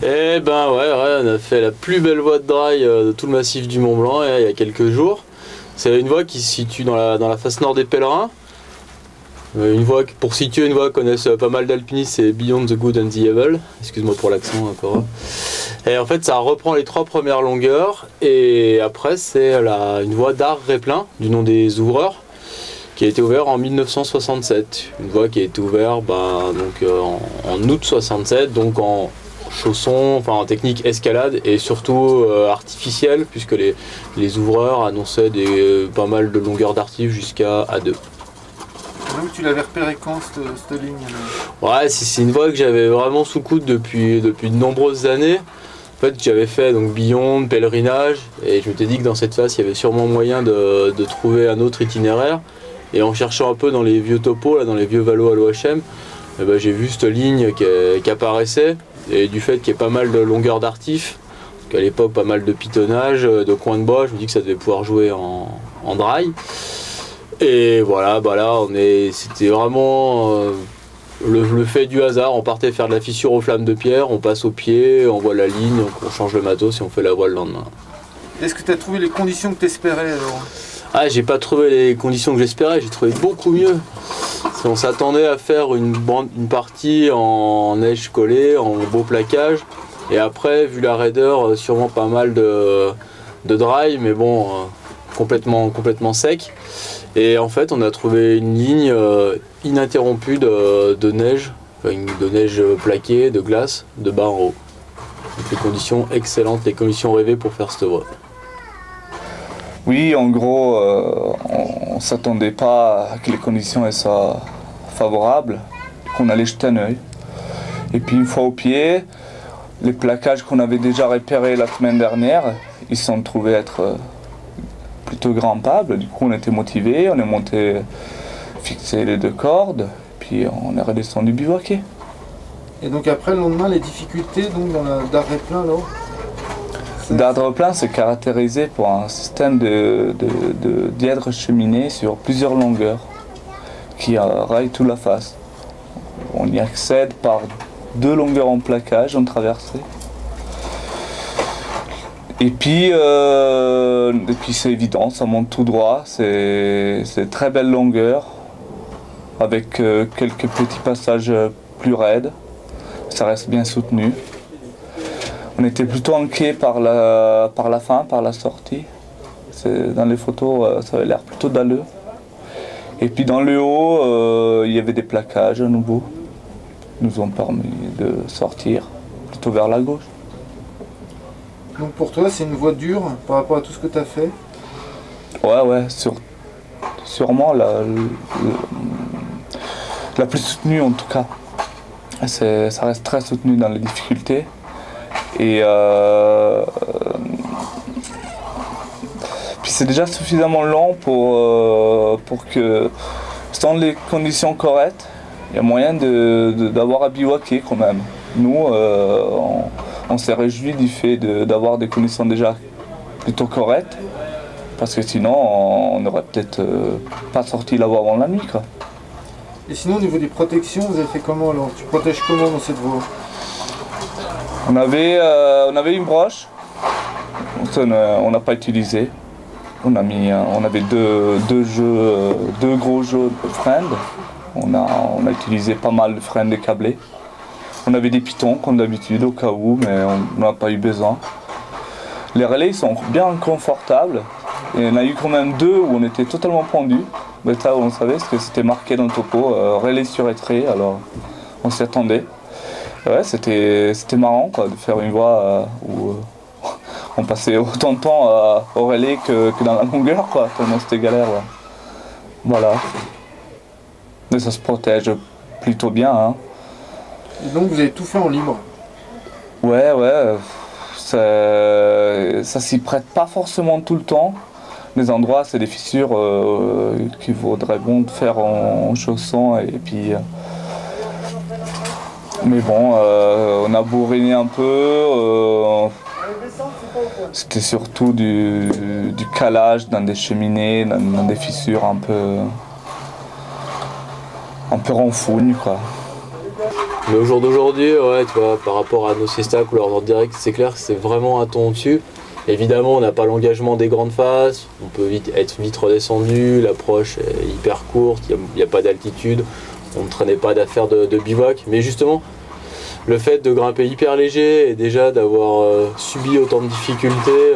Eh ben ouais, on a fait la plus belle voie de draille de tout le massif du Mont Blanc il y a quelques jours. C'est une voie qui se situe dans la face nord des Pèlerins. Une voie, pour situer une voie que connaissent pas mal d'alpinistes, c'est Beyond the Good and the Evil. Excuse-moi pour l'accent encore. Et en fait ça reprend les 3 premières longueurs et après c'est une voie d'Art Réplin du nom des ouvreurs qui a été ouverte en 1967. Une voie qui a été ouverte en août 67, donc en chaussons, enfin en technique escalade et surtout artificielle, puisque les ouvreurs annonçaient pas mal de longueurs d'artif jusqu'à A2. Donc tu l'avais repéré quand cette ligne Ouais, c'est une voie que j'avais vraiment sous coude depuis de nombreuses années. En fait, j'avais fait donc Beyond, pèlerinage, et je m'étais dit que dans cette phase, il y avait sûrement moyen de trouver un autre itinéraire. Et en cherchant un peu dans les vieux topos, là, dans les vieux valos à l'OHM, j'ai vu cette ligne qui apparaissait. Et du fait qu'il y ait pas mal de longueur d'artif, qu'à l'époque pas mal de pitonnage, de coins de bois, je me dis que ça devait pouvoir jouer en dry. Et voilà, là c'était vraiment le fait du hasard. On partait faire de la fissure aux flammes de pierre, on passe au pied, on voit la ligne, on change le matos et on fait la voie le lendemain. Est-ce que tu as trouvé les conditions que tu espérais alors? Ah, j'ai pas trouvé les conditions que j'espérais, j'ai trouvé beaucoup mieux. On s'attendait à faire une partie en neige collée, en beau plaquage. Et après, vu la raideur, sûrement pas mal de dry, mais bon, complètement sec. Et en fait, on a trouvé une ligne ininterrompue de neige, de neige plaquée, de glace, de bas en haut. Donc les conditions excellentes, les conditions rêvées pour faire cette voie. Oui, en gros, on ne s'attendait pas à que les conditions soient favorables. On allait jeter un œil. Et puis une fois au pied, les plaquages qu'on avait déjà repérés la semaine dernière, ils se sont trouvés être plutôt grimpables. Du coup, on était motivés, on est monté fixer les 2 cordes, puis on est redescendu bivouaquer. Et donc après, le lendemain, les difficultés donc, dans la d'Art Réplin là-haut? D'Art Réplin, c'est caractérisé pour un système de dièdres cheminés sur plusieurs longueurs qui raillent toute la face. On y accède par 2 longueurs en plaquage, en traversée. Et puis c'est évident, ça monte tout droit, c'est très belle longueur, avec quelques petits passages plus raides, ça reste bien soutenu. On était plutôt inquiet par la fin, par la sortie. Dans les photos, ça avait l'air plutôt dalleux. Et puis dans le haut, il y avait des plaquages à nouveau, qui nous ont permis de sortir plutôt vers la gauche. Donc pour toi, c'est une voie dure par rapport à tout ce que tu as fait? Ouais, sûrement la plus soutenue en tout cas. Ça reste très soutenu dans les difficultés. Et puis c'est déjà suffisamment long pour que, sans les conditions correctes, il y a moyen d'avoir à bivouaquer quand même. Nous, on s'est réjouis du fait d'avoir des conditions déjà plutôt correctes, parce que sinon on n'aurait peut-être pas sorti la voie avant la nuit, quoi. Et sinon au niveau des protections, vous avez fait comment alors? Tu protèges comment dans cette voie? On avait une broche, on n'a pas utilisé. On avait deux gros jeux de friend. On a utilisé pas mal de friend décablés. On avait des pitons comme d'habitude au cas où, mais on n'a pas eu besoin. Les relais sont bien confortables. Et on a eu quand même 2 où on était totalement pendu. Mais ça, on savait parce que c'était marqué dans le topo, relais surétrait, alors on s'y attendait. Ouais, c'était marrant quoi, de faire une voie où on passait autant de temps au relais que dans la longueur, quoi, tellement c'était galère. Ouais. Voilà. Mais ça se protège plutôt bien. Hein. Et donc vous avez tout fait en libre? Ouais, ça s'y prête pas forcément tout le temps. Les endroits, c'est des fissures qu'il vaudrait bon de faire en chaussons et puis. Mais bon, on a bourriné un peu. C'était surtout du calage dans des cheminées, dans des fissures un peu renfouignes, quoi. Mais au jour d'aujourd'hui, ouais, tu vois, par rapport à nos siestas ou leur ordre direct, c'est clair que c'est vraiment un ton au-dessus. Évidemment, on n'a pas l'engagement des grandes faces, on peut être vite redescendu, l'approche est hyper courte, il n'y a pas d'altitude, on ne traînait pas d'affaires de bivouac. Mais justement, le fait de grimper hyper léger et déjà d'avoir subi autant de difficultés,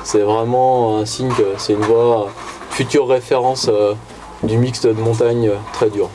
c'est vraiment un signe que c'est une voie future référence du mixte de montagne très dur.